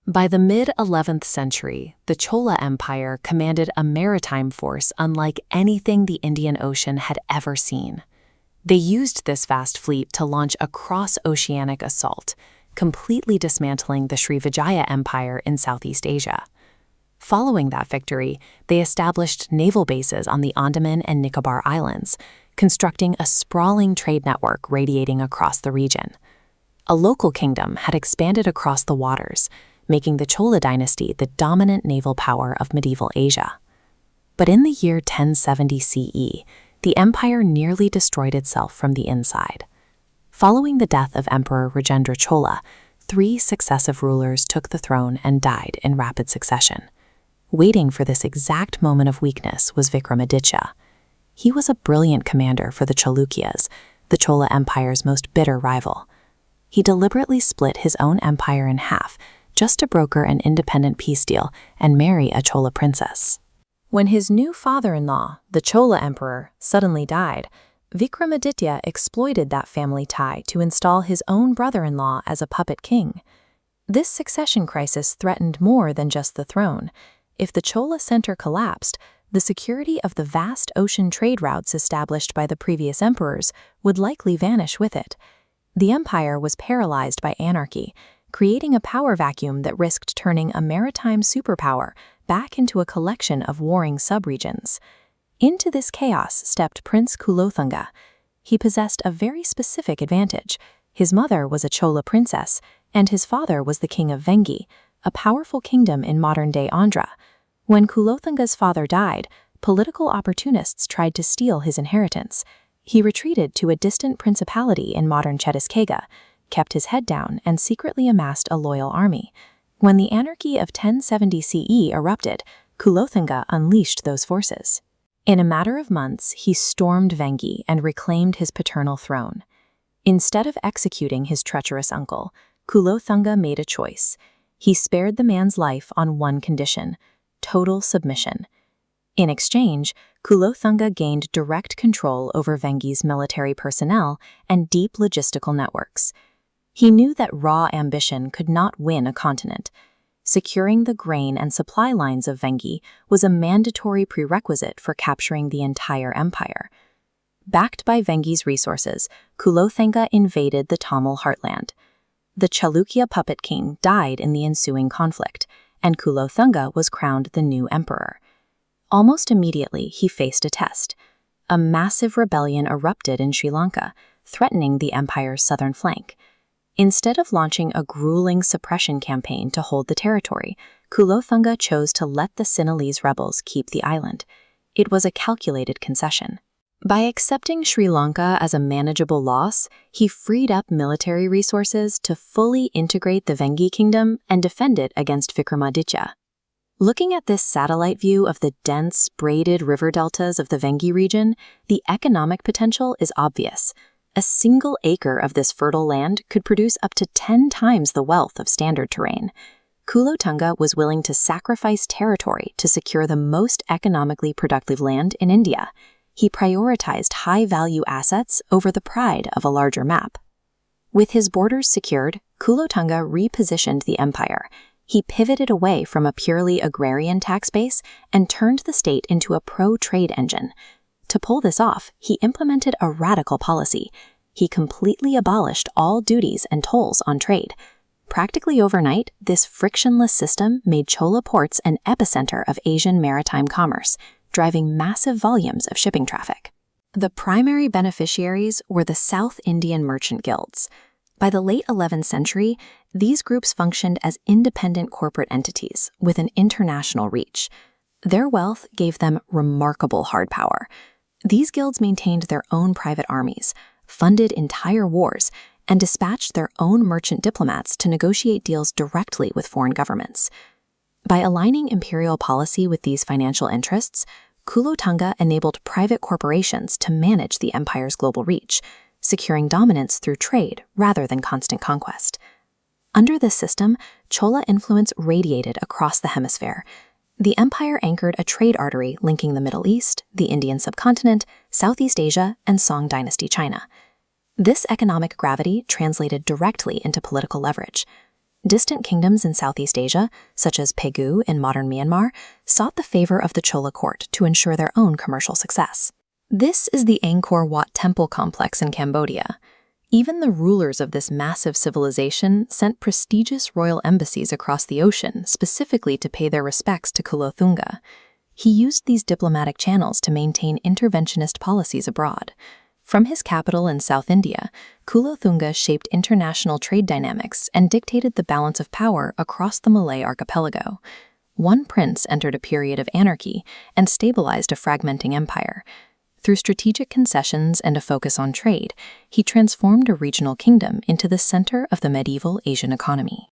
By the mid-11th century, the Chola Empire commanded a maritime force unlike anything the Indian Ocean had ever seen. They used this vast fleet to launch a cross-oceanic assault, completely dismantling the Srivijaya Empire in Southeast Asia. Following that victory, they established naval bases on the Andaman and Nicobar Islands, constructing a sprawling trade network radiating across the region. A local kingdom had expanded across the waters, making the Chola dynasty the dominant naval power of medieval Asia. But in the year 1070 CE, the empire nearly destroyed itself from the inside. Following the death of Emperor Rajendra Chola, 3 successive rulers took the throne and died in rapid succession. Waiting for this exact moment of weakness was Vikramaditya. He was a brilliant commander for the Chalukyas, the Chola Empire's most bitter rival. He deliberately split his own empire in half just to broker an independent peace deal and marry a Chola princess. When his new father-in-law, the Chola emperor, suddenly died, Vikramaditya exploited that family tie to install his own brother-in-law as a puppet king. This succession crisis threatened more than just the throne. If the Chola center collapsed, the security of the vast ocean trade routes established by the previous emperors would likely vanish with it. The empire was paralyzed by anarchy, creating a power vacuum that risked turning a maritime superpower back into a collection of warring subregions. Into this chaos stepped Prince Kulothunga. He possessed a very specific advantage. His mother was a Chola princess, and his father was the king of Vengi, a powerful kingdom in modern-day Andhra. When Kulothunga's father died, political opportunists tried to steal his inheritance. He retreated to a distant principality in modern Chhattisgarh, kept his head down, and secretly amassed a loyal army. When the anarchy of 1070 CE erupted, Kulothunga unleashed those forces. In a matter of months, he stormed Vengi and reclaimed his paternal throne. Instead of executing his treacherous uncle, Kulothunga made a choice. He spared the man's life on one condition: total submission. In exchange, Kulothunga gained direct control over Vengi's military personnel and deep logistical networks. He knew that raw ambition could not win a continent. Securing the grain and supply lines of Vengi was a mandatory prerequisite for capturing the entire empire. Backed by Vengi's resources, Kulothunga invaded the Tamil heartland. The Chalukya puppet king died in the ensuing conflict, and Kulothunga was crowned the new emperor. Almost immediately, he faced a test. A massive rebellion erupted in Sri Lanka, threatening the empire's southern flank. Instead of launching a grueling suppression campaign to hold the territory, Kulothunga chose to let the Sinhalese rebels keep the island. It was a calculated concession. By accepting Sri Lanka as a manageable loss, he freed up military resources to fully integrate the Vengi kingdom and defend it against Vikramaditya. Looking at this satellite view of the dense, braided river deltas of the Vengi region, the economic potential is obvious. A single acre of this fertile land could produce up to 10 times the wealth of standard terrain. Kulothunga was willing to sacrifice territory to secure the most economically productive land in India. He prioritized high-value assets over the pride of a larger map. With his borders secured, Kulothunga repositioned the empire. He pivoted away from a purely agrarian tax base and turned the state into a pro-trade engine. To pull this off, he implemented a radical policy. He completely abolished all duties and tolls on trade. Practically overnight, this frictionless system made Chola ports an epicenter of Asian maritime commerce, driving massive volumes of shipping traffic. The primary beneficiaries were the South Indian merchant guilds. By the late 11th century, these groups functioned as independent corporate entities with an international reach. Their wealth gave them remarkable hard power. These guilds maintained their own private armies, funded entire wars, and dispatched their own merchant diplomats to negotiate deals directly with foreign governments. By aligning imperial policy with these financial interests, Kulothunga enabled private corporations to manage the empire's global reach, securing dominance through trade rather than constant conquest. Under this system, Chola influence radiated across the hemisphere. The empire anchored a trade artery linking the Middle East, the Indian subcontinent, Southeast Asia, and Song dynasty China. This economic gravity translated directly into political leverage. Distant kingdoms in Southeast Asia, such as Pegu in modern Myanmar, sought the favor of the Chola court to ensure their own commercial success. This is the Angkor Wat Temple complex in Cambodia. Even the rulers of this massive civilization sent prestigious royal embassies across the ocean specifically to pay their respects to Kulothunga. He used these diplomatic channels to maintain interventionist policies abroad. From his capital in South India, Kulothunga shaped international trade dynamics and dictated the balance of power across the Malay archipelago. One prince entered a period of anarchy and stabilized a fragmenting empire. Through strategic concessions and a focus on trade, he transformed a regional kingdom into the center of the medieval Asian economy.